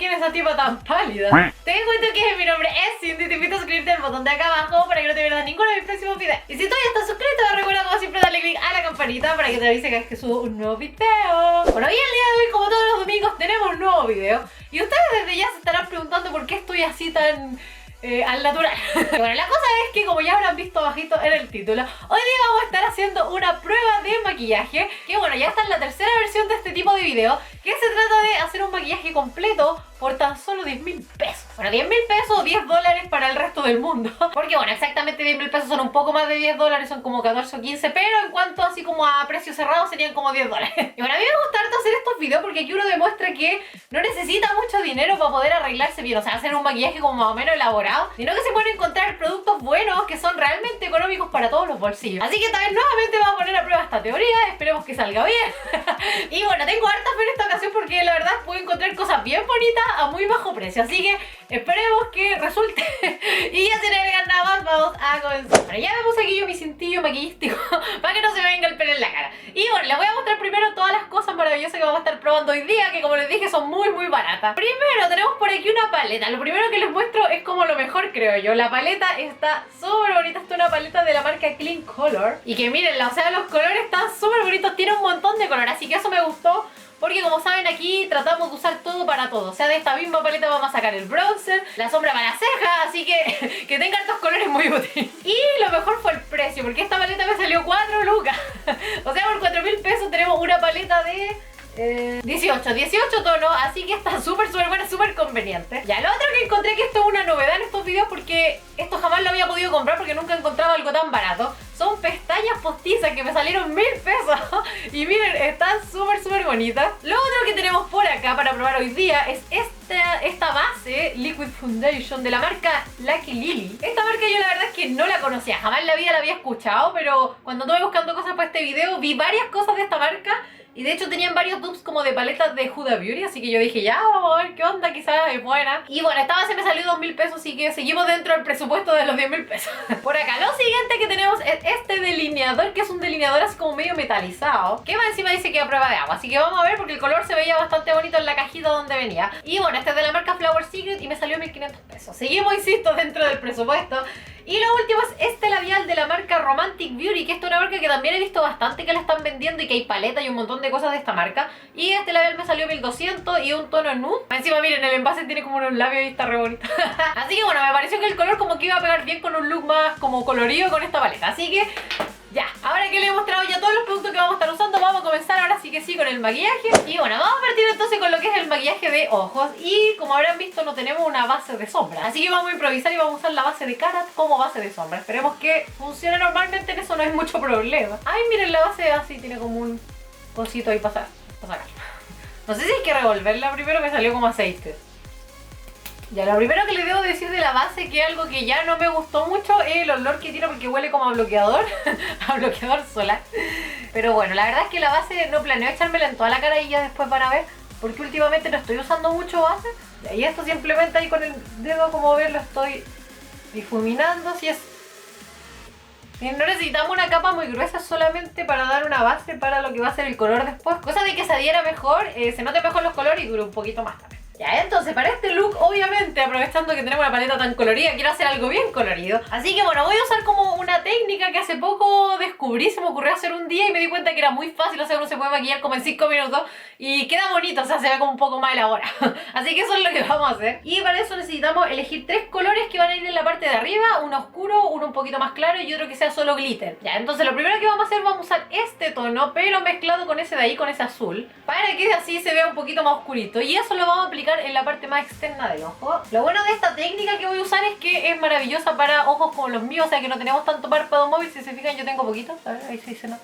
¿quién es esa tipa tan pálida? Ten en cuenta que mi nombre es Cindy. Te invito a suscribirte al botón de acá abajo para que no te pierdas ninguno de mis próximos videos. Y si todavía estás suscrito, recuerda como siempre darle click a la campanita para que te avise cada vez que subo un nuevo video. Bueno, y el día de hoy, como todos los domingos, tenemos un nuevo video. Y ustedes desde ya se estarán preguntando por qué estoy así tan... al natural. Bueno, la cosa es que, como ya habrán visto bajito en el título, hoy día vamos a estar haciendo una prueba de maquillaje. Que bueno, ya está en la tercera versión de este tipo de video, que se trata de hacer un maquillaje completo por tan solo 10.000 pesos. Bueno, 10.000 pesos o 10 dólares para el resto del mundo. Porque bueno, exactamente 10.000 pesos son un poco más de 10 dólares, son como 14 o 15, pero en cuanto así como a precio cerrado serían como 10 dólares. Y bueno, a mí me gusta harto hacer estos videos porque aquí uno demuestra que no necesita mucho dinero para poder arreglarse bien, o sea, hacer un maquillaje como más o menos elaborado, sino que se pueden encontrar productos buenos que son realmente económicos para todos los bolsillos. Así que esta vez nuevamente vamos a poner a prueba esta teoría, esperemos que salga bien. Y bueno, tengo harta fe en esta ocasión porque la verdad puedo encontrar cosas bien bonitas a muy bajo precio, así que esperemos que resulte. Y ya sin agregar nada más, vamos a comenzar. Bueno, ya vemos aquí yo mi cintillo maquillístico para que no se me venga el pelo en la cara. Y bueno, les voy a mostrar primero todas las cosas maravillosas que vamos a estar probando hoy día, que como les dije son muy baratas. Primero tenemos por aquí una paleta. Lo primero que les muestro es como lo mejor, creo yo. La paleta está súper bonita, esta es una paleta de la marca Clean Color. Y que mírenla, o sea, los colores están súper bonitos, tiene un montón de color, así que eso me gustó. Porque como saben aquí tratamos de usar todo para todo. O sea, de esta misma paleta vamos a sacar el bronzer, la sombra para la ceja, así que tenga estos colores muy útiles. Y lo mejor fue el precio, porque esta paleta me salió 4 lucas. O sea, por 4.000 pesos tenemos una paleta de... 18 tonos, así que está súper buena, súper conveniente. Ya, lo otro que encontré, que esto es una novedad en estos videos porque esto jamás lo había podido comprar porque nunca encontraba algo tan barato. Son pestañas postizas que me salieron 1.000 pesos. Y miren, están súper bonitas. Lo otro que tenemos por acá para probar hoy día es esta base Liquid Foundation de la marca Lucky Lily. Esta marca yo la verdad es que no la conocía, jamás en la vida la había escuchado, pero cuando estuve buscando cosas para este video vi varias cosas de esta marca. Y de hecho tenían varios dupes como de paletas de Huda Beauty, así que yo dije, ya, vamos a ver qué onda, quizás es buena. Y bueno, esta base me salió 2.000 pesos, así que seguimos dentro del presupuesto de los 10.000 pesos. Por acá, lo siguiente que tenemos es este delineador, que es un delineador así como medio metalizado, que más encima dice que a prueba de agua. Así que vamos a ver, porque el color se veía bastante bonito en la cajita donde venía. Y bueno, este es de la marca Flower Secret y me salió 1.500 pesos. Seguimos, insisto, dentro del presupuesto. Y lo último es este labial de la marca Romantic Beauty, que esta es una marca que también he visto bastante que la están vendiendo y que hay paletas y un montón de cosas de esta marca. Y este labial me salió 1.200 y un tono nude. Encima miren, el envase tiene como unos labios y está re bonito. Así que bueno, me pareció que el color como que iba a pegar bien con un look más como colorido con esta paleta. Así que... ya, ahora que les he mostrado ya todos los productos que vamos a estar usando, vamos a comenzar ahora sí que sí con el maquillaje. Y bueno, vamos a partir entonces con lo que es el maquillaje de ojos. Y como habrán visto, no tenemos una base de sombra, así que vamos a improvisar y vamos a usar la base de cara como base de sombra. Esperemos que funcione normalmente, en eso no hay mucho problema. Ay, miren, la base así tiene como un cosito ahí para sacar. No sé si hay que revolverla primero, me salió como aceite. Ya, lo primero que les debo decir de la base, que algo que ya no me gustó mucho, es el olor que tiene, porque huele como a bloqueador, a bloqueador solar. Pero bueno, la verdad es que la base no planeo echármela en toda la cara y ya después van a ver, porque últimamente no estoy usando mucho base. Y esto simplemente ahí con el dedo, como ven, lo estoy difuminando. Si es... no necesitamos una capa muy gruesa, solamente para dar una base para lo que va a ser el color después. Cosa de que se adhiera mejor, se note mejor los colores y dure un poquito más también. Ya, entonces para este look, obviamente, aprovechando que tenemos una paleta tan colorida, quiero hacer algo bien colorido. Así que bueno, voy a usar como una técnica que hace poco descubrí, se me ocurrió hacer un día y me di cuenta que era muy fácil, o sea, uno se puede maquillar como en 5 minutos y queda bonito, o sea, se ve como un poco más elaborado. Así que eso es lo que vamos a hacer. Y para eso necesitamos elegir 3 colores que van a ir en la parte de arriba, uno oscuro, uno un poquito más claro y otro que sea solo glitter. Ya, entonces lo primero que vamos a hacer, vamos a usar este tono, pero mezclado con ese de ahí, con ese azul, para que así se vea un poquito más oscurito. Y eso lo vamos a aplicar en la parte más externa del ojo. Lo bueno de esta técnica que voy a usar es que es maravillosa para ojos como los míos, o sea que no tenemos tanto párpado móvil. Si se fijan, yo tengo poquito, a ver, ahí se dice nada.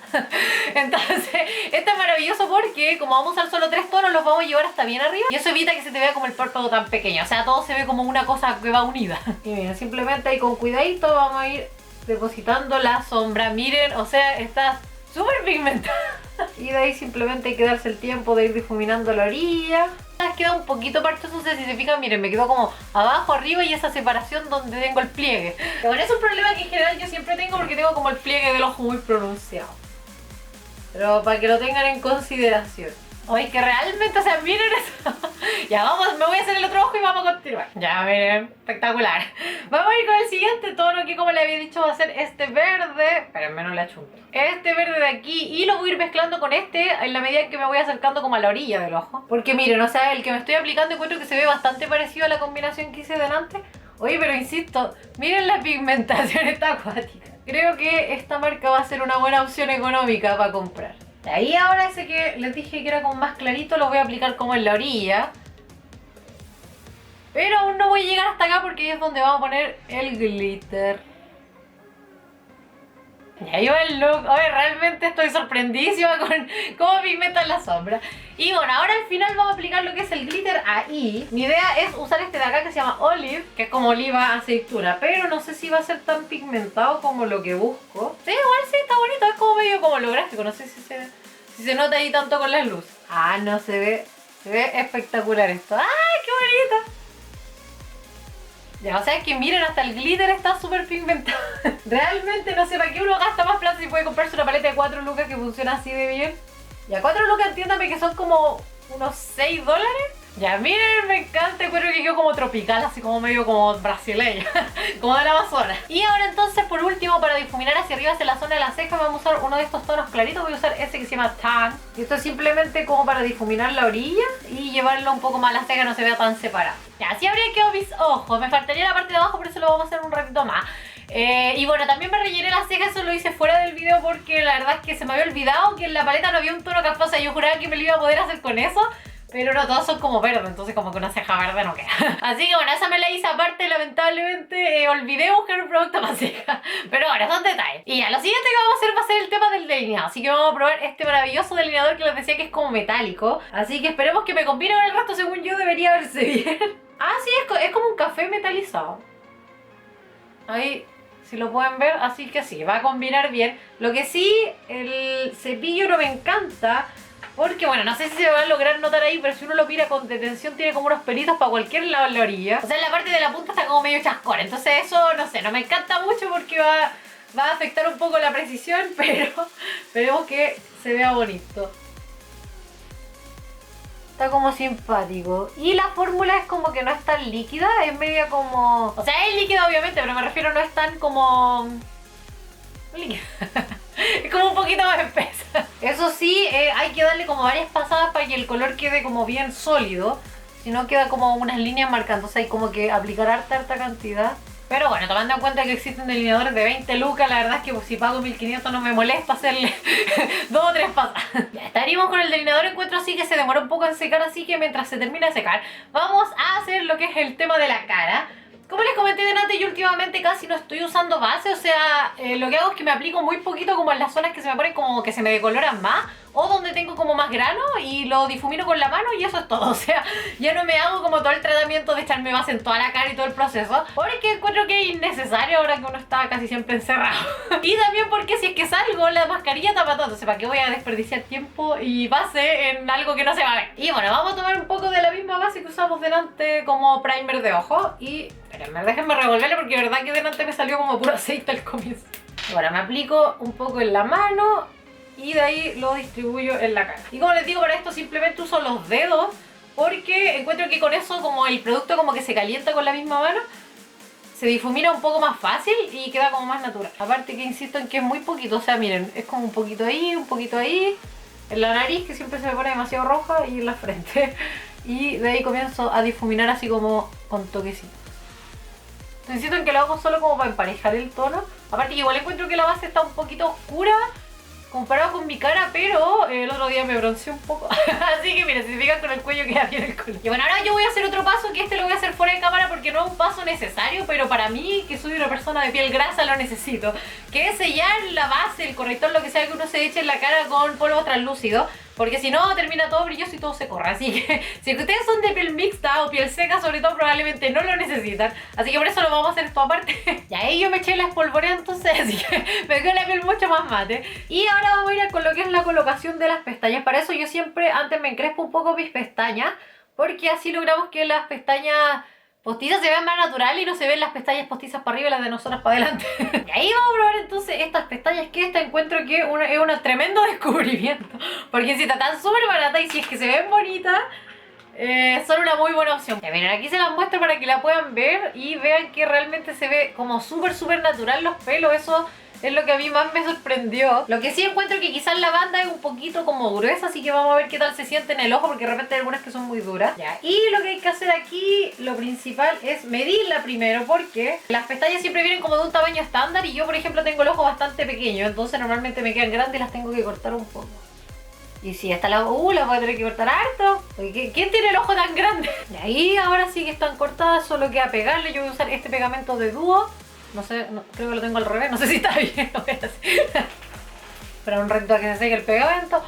Entonces, esto es maravilloso porque como vamos a usar solo 3 tonos, los vamos a llevar hasta bien arriba y eso evita que se te vea como el párpado tan pequeño, o sea, todo se ve como una cosa que va unida. Y miren, simplemente ahí con cuidadito vamos a ir depositando la sombra. Miren, o sea, está súper pigmentada. Y de ahí simplemente hay que darse el tiempo de ir difuminando la orilla. Queda un poquito parchoso, o sea, si se fijan, miren, me quedó como abajo, arriba y esa separación donde tengo el pliegue. Que bueno, es un problema que en general yo siempre tengo porque tengo como el pliegue del ojo muy pronunciado. Pero para que lo tengan en consideración. Oye, que realmente, o sea, miren eso. Ya vamos, me voy a hacer el otro ojo y vamos a continuar. Ya, miren, espectacular. Vamos a ir con el siguiente tono que, como le había dicho, va a ser este verde. Espérenme, no le achunto. Este verde de aquí, y lo voy a ir mezclando con este en la medida en que me voy acercando como a la orilla del ojo. Porque miren, o sea, el que me estoy aplicando encuentro que se ve bastante parecido a la combinación que hice delante. Oye, pero insisto, miren la pigmentación, está acuática. Creo que esta marca va a ser una buena opción económica para comprar. De ahí ahora ese que les dije que era como más clarito lo voy a aplicar como en la orilla. Pero aún no voy a llegar hasta acá porque ahí es donde vamos a poner el glitter. Y ahí va el look. A ver, realmente estoy sorprendísima con cómo pigmentan la sombra. Y bueno, ahora al final vamos a aplicar lo que es el glitter ahí. Mi idea es usar este de acá que se llama Olive, que es como oliva aceituna, pero no sé si va a ser tan pigmentado como lo que busco. Sí, igual sí, está bonito, es como medio como holográfico, no sé si se nota ahí tanto con las luces. Ah, no, se ve espectacular esto. ¡Ay, qué bonito! Ya, o sea, es que miren, hasta el glitter está súper pigmentado. Realmente no sé para qué uno gasta más plata si puede comprarse una paleta de 4 lucas que funciona así de bien. Ya, 4 lucas, entiéndame que son como unos $6. Ya, miren, me encanta, creo que quedó como tropical, así como medio como brasileño, como del Amazonas. Y ahora entonces, por último, para difuminar hacia arriba, hacia la zona de la ceja, vamos a usar uno de estos tonos claritos. Voy a usar ese que se llama Tan. Y esto es simplemente como para difuminar la orilla y llevarlo un poco más a la ceja, no se vea tan separado. Ya, así habría quedado mis ojos. Me faltaría la parte de abajo, por eso lo vamos a hacer un ratito más. Y bueno, también me rellené las cejas, eso lo hice fuera del video porque la verdad es que se me había olvidado que en la paleta no había un tono casposa y yo juraba que me lo iba a poder hacer con eso. Pero no, todos son como verdes, entonces como que una ceja verde no queda. Así que bueno, esa me la hice aparte, lamentablemente olvidé buscar un producto para ceja. Pero ahora son detalles. Y ya, lo siguiente que vamos a hacer va a ser el tema del delineado. Así que vamos a probar este maravilloso delineador que les decía que es como metálico. Así que esperemos que me combine con el resto, según yo debería verse bien. Ah, sí, es como un café metalizado. Ahí, si lo pueden ver, así que sí, va a combinar bien. Lo que sí, el cepillo no me encanta. Porque bueno, no sé si se va a lograr notar ahí, pero si uno lo mira con detención tiene como unos pelitos para cualquier lado en la orilla. O sea, en la parte de la punta está como medio chascón. Entonces eso, no sé, no me encanta mucho porque va a afectar un poco la precisión, pero esperemos que se vea bonito. Está como simpático. Y la fórmula es como que no es tan líquida, es media como... O sea, es líquida obviamente, pero me refiero no es tan como... líquida. Es como un poquito más espesa. Eso sí, hay que darle como varias pasadas para que el color quede como bien sólido. Si no queda como unas líneas marcando. O sea, hay como que aplicar harta cantidad. Pero bueno, tomando en cuenta que existen delineadores de 20 lucas, la verdad es que pues, si pago 1500 no me molesta hacerle 2 o 3 pasadas. Ya estaríamos con el delineador, encuentro así que se demora un poco en secar, así que mientras se termina de secar, vamos a hacer lo que es el tema de la cara. Como les comenté delante, yo últimamente casi no estoy usando base, o sea, lo que hago es que me aplico muy poquito como en las zonas que se me ponen como que se me decoloran más o donde tengo como más grano y lo difumino con la mano y eso es todo. O sea, ya no me hago como todo el tratamiento de echarme base en toda la cara y todo el proceso, porque encuentro que es innecesario ahora que uno está casi siempre encerrado. Y también porque si es que salgo, la mascarilla tapa todo, entonces ¿para qué voy a desperdiciar tiempo y base en algo que no se va a ver? Y bueno, vamos a tomar un poco de la misma base que usamos delante como primer de ojo y... espérenme, déjenme revolverle porque de verdad que delante me salió como puro aceite al comienzo. Ahora me aplico un poco en la mano y de ahí lo distribuyo en la cara. Y como les digo, para esto simplemente uso los dedos porque encuentro que con eso como el producto como que se calienta con la misma mano, se difumina un poco más fácil y queda como más natural. Aparte que insisto en que es muy poquito, o sea, miren, es como un poquito ahí, en la nariz que siempre se me pone demasiado roja y en la frente. Y de ahí comienzo a difuminar así como con toquecitos. Insisto en que lo hago solo como para emparejar el tono. Aparte que igual encuentro que la base está un poquito oscura comparado con mi cara, pero el otro día me bronceé un poco. Así que mira, si se fijan con el cuello queda bien el color. Y bueno, ahora yo voy a hacer otro paso, que este lo voy a hacer fuera de cámara porque no es un paso necesario, pero para mí, que soy una persona de piel grasa, lo necesito. Que es sellar la base, el corrector, lo que sea que uno se eche en la cara con polvo translúcido. Porque si no, termina todo brilloso y todo se corre. Así que si ustedes son de piel mixta o piel seca, sobre todo, probablemente no lo necesitan. Así que por eso lo vamos a hacer esto aparte. Y ahí yo me eché la espolvorea entonces, así que me quedó la piel mucho más mate. Y ahora vamos a ir con lo que es la colocación de las pestañas. Para eso yo siempre antes me encrespo un poco mis pestañas, porque así logramos que las pestañas postizas se vean más naturales y no se ven las pestañas postizas para arriba y las de nosotras para adelante. Y ahí vamos a probar entonces estas pestañas, que esta encuentro que es un tremendo descubrimiento. Porque si está tan súper barata y si es que se ven bonitas, son una muy buena opción. Ya, miren, aquí se las muestro para que la puedan ver y vean que realmente se ve como súper natural los pelos. Eso es lo que a mí más me sorprendió. Lo que sí encuentro que quizás la banda es un poquito como gruesa, así que vamos a ver qué tal se siente en el ojo, porque de repente hay algunas que son muy duras. Ya, y lo que hay que hacer aquí, lo principal es medirla primero, porque las pestañas siempre vienen como de un tamaño estándar y yo, por ejemplo, tengo el ojo bastante pequeño, entonces normalmente me quedan grandes y las tengo que cortar un poco. Y si hasta la voy a tener que cortar harto. ¿Quién tiene el ojo tan grande? Y ahí ahora sí que están cortadas, solo queda pegarle. Yo voy a usar este pegamento de dúo. No sé, creo que lo tengo al revés, no sé si está bien. Lo voy a hacer. Para un rato a que se seque el pegamento.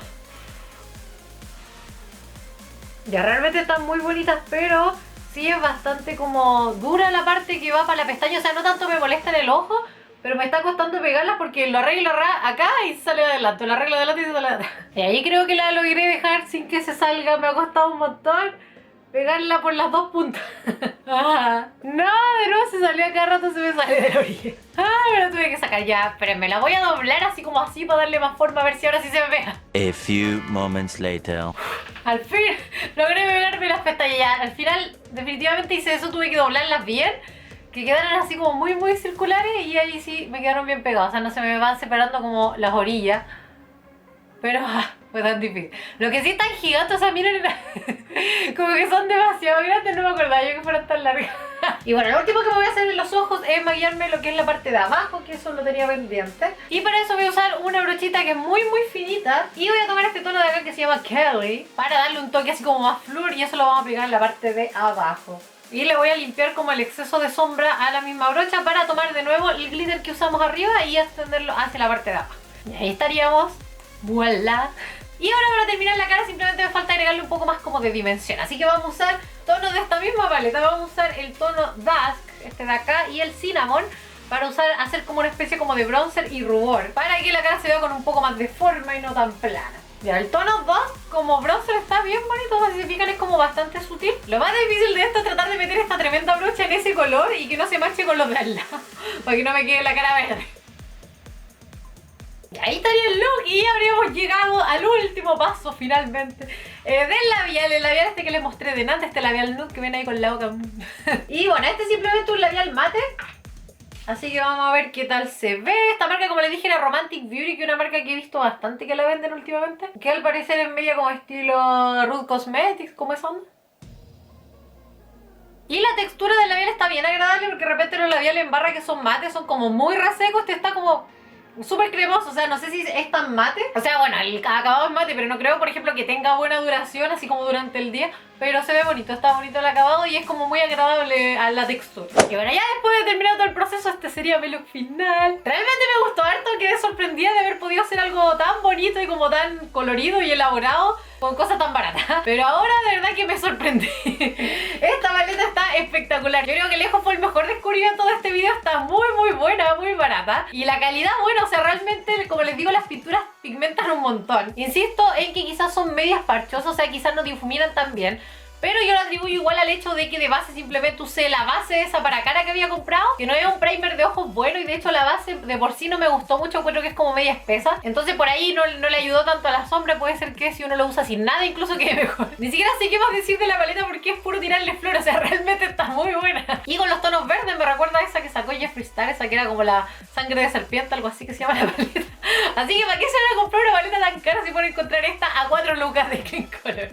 Ya realmente están muy bonitas, pero sí es bastante como dura la parte que va para la pestaña. O sea, no tanto me molesta en el ojo, pero me está costando pegarlas porque lo arreglo acá y sale adelante. Lo arreglo adelante y sale adelante. Y ahí creo que la logré dejar sin que se salga. Me ha costado un montón pegarla por las dos puntas. No, de nuevo se salió, cada rato se me sale de la orilla. Me la tuve que sacar ya. Espérenme, la voy a doblar así como así para darle más forma, a ver si ahora sí se me pega. A few moments later. Al fin logré pegarme las pestañas ya. Al final definitivamente hice eso, tuve que doblarlas bien, que quedaran así como muy circulares y ahí sí me quedaron bien pegadas. O sea, no se me van separando como las orillas. Pero fue tan difícil. Lo que sí están gigantes, o sea, miren, como que son demasiado grandes, no me acordaba yo que fueran tan largas. Y bueno, lo último que me voy a hacer en los ojos es maquillarme lo que es la parte de abajo, que eso lo tenía pendiente. Y para eso voy a usar una brochita que es muy finita. Y voy a tomar este tono de acá que se llama Kelly, para darle un toque así como más flúor, y eso lo vamos a aplicar en la parte de abajo. Y le voy a limpiar como el exceso de sombra a la misma brocha para tomar de nuevo el glitter que usamos arriba y extenderlo hacia la parte de abajo. Y ahí estaríamos. Voilà. Y ahora para terminar la cara simplemente me falta agregarle un poco más como de dimensión. Así que vamos a usar tonos de esta misma paleta. Vamos a usar el tono Dusk, este de acá, y el Cinnamon, para hacer como una especie como de bronzer y rubor, para que la cara se vea con un poco más de forma y no tan plana. Ya, el tono Dusk como bronzer está bien bonito, si se fijan es como bastante sutil. Lo más difícil de esto es tratar de meter esta tremenda brocha en ese color y que no se manche con los de al lado, para que no me quede la cara verde. Y ahí estaría el look y habríamos llegado al último paso finalmente del labial, el labial este que les mostré de antes, este labial nude que ven ahí con la boca. Y bueno, este es simplemente un labial mate, así que vamos a ver qué tal se ve. Esta marca, como les dije, era Romantic Beauty, que es una marca que he visto bastante que la venden últimamente, que al parecer es media como estilo Rude Cosmetics, como esa onda. Y la textura del labial está bien agradable, porque de repente los labiales en barra que son mates son como muy resecos. Este está como súper cremoso, o sea, no sé si es tan mate. O sea, bueno, el acabado es mate, pero no creo, por ejemplo, que tenga buena duración, así como durante el día. Pero se ve bonito, está bonito el acabado y es como muy agradable a la textura. Y bueno, ya después de terminar todo el proceso, este sería mi look final. Realmente me gustó harto, quedé sorprendida de haber podido hacer algo tan bonito y como tan colorido y elaborado con cosas tan baratas. Pero ahora de verdad que me sorprendí. Esta paleta está espectacular. Yo creo que lejos fue el mejor descubrimiento de este video. Está muy buena, muy barata. Y la calidad, bueno, o sea, realmente, como les digo, las pinturas pigmentan un montón. Insisto en que quizás son medias parchosas, o sea, quizás no difuminan tan bien. Pero yo lo atribuyo igual al hecho de que de base simplemente usé la base esa para cara que había comprado, que no es un primer de ojos bueno, y de hecho la base de por sí no me gustó mucho, encuentro que es como media espesa. Entonces por ahí no le ayudó tanto a la sombra, puede ser que si uno lo usa sin nada incluso quede mejor. Ni siquiera sé qué más decir de la paleta porque es puro tirarle flor, o sea, realmente está muy buena. Y con los tonos verdes me recuerda a esa que sacó Jeffree Star, esa que era como la sangre de serpiente, algo así que se llama la paleta. Así que ¿para qué se van a comprar una paleta tan cara si pueden encontrar esta a 4 lucas de Clean Color?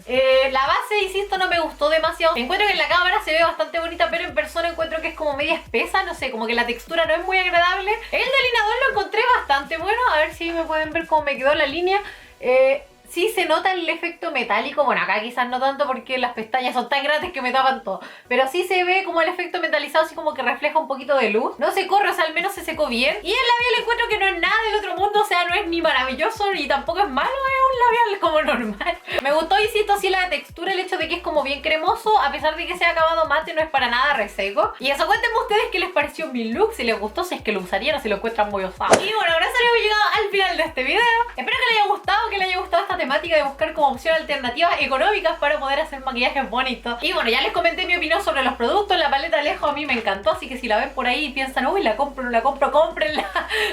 La base, insisto, no me gustó demasiado. Encuentro que en la cámara se ve bastante bonita, pero en persona encuentro que es como media espesa, no sé, como que la textura no es muy agradable. El delineador lo encontré bastante bueno, a ver si me pueden ver cómo me quedó la línea. Sí se nota el efecto metálico, bueno, acá quizás no tanto porque las pestañas son tan grandes que me tapan todo, pero sí se ve como el efecto metalizado, así como que refleja un poquito de luz. No se corre, o sea, al menos se secó bien. Y el labial encuentro que no es nada del otro mundo, o sea, no es ni maravilloso ni tampoco es malo, es un labial como normal. Me gustó, insisto, sí la textura, el hecho de que es como bien cremoso, a pesar de que sea acabado mate, no es para nada reseco. Y eso, cuéntenme ustedes qué les pareció mi look, si les gustó, si es que lo usarían o si lo encuentran muy osado. Y bueno, ahora sí hemos llegado al final de este video. Espero que les haya gustado, esta temática de buscar como opción alternativas económicas para poder hacer maquillajes bonitos. Y bueno, ya les comenté mi opinión sobre los productos. La paleta Alejo a mí me encantó, así que si la ven por ahí y piensan, uy, la compro, no la compro, cómprenla.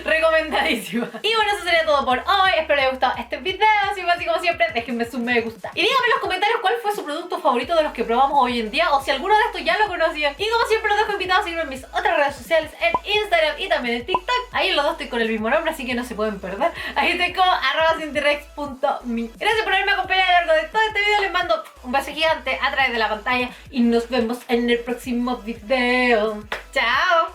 Recomendadísima. Y bueno, eso sería todo por hoy. Espero les haya gustado este video. video. Y así como siempre, déjenme su me gusta. Y díganme en los comentarios cuál fue su producto favorito de los que probamos hoy en día, o si alguno de estos ya lo conocían. Y como siempre los dejo invitados a seguirme en mis otras redes sociales, en Instagram y también en TikTok. Ahí en los dos estoy con el mismo nombre, así que no se pueden perder. Ahí estoy como @cintirex.me. Gracias por haberme acompañado a lo largo de todo este video. Les mando un beso gigante a través de la pantalla y nos vemos en el próximo video. ¡Chao!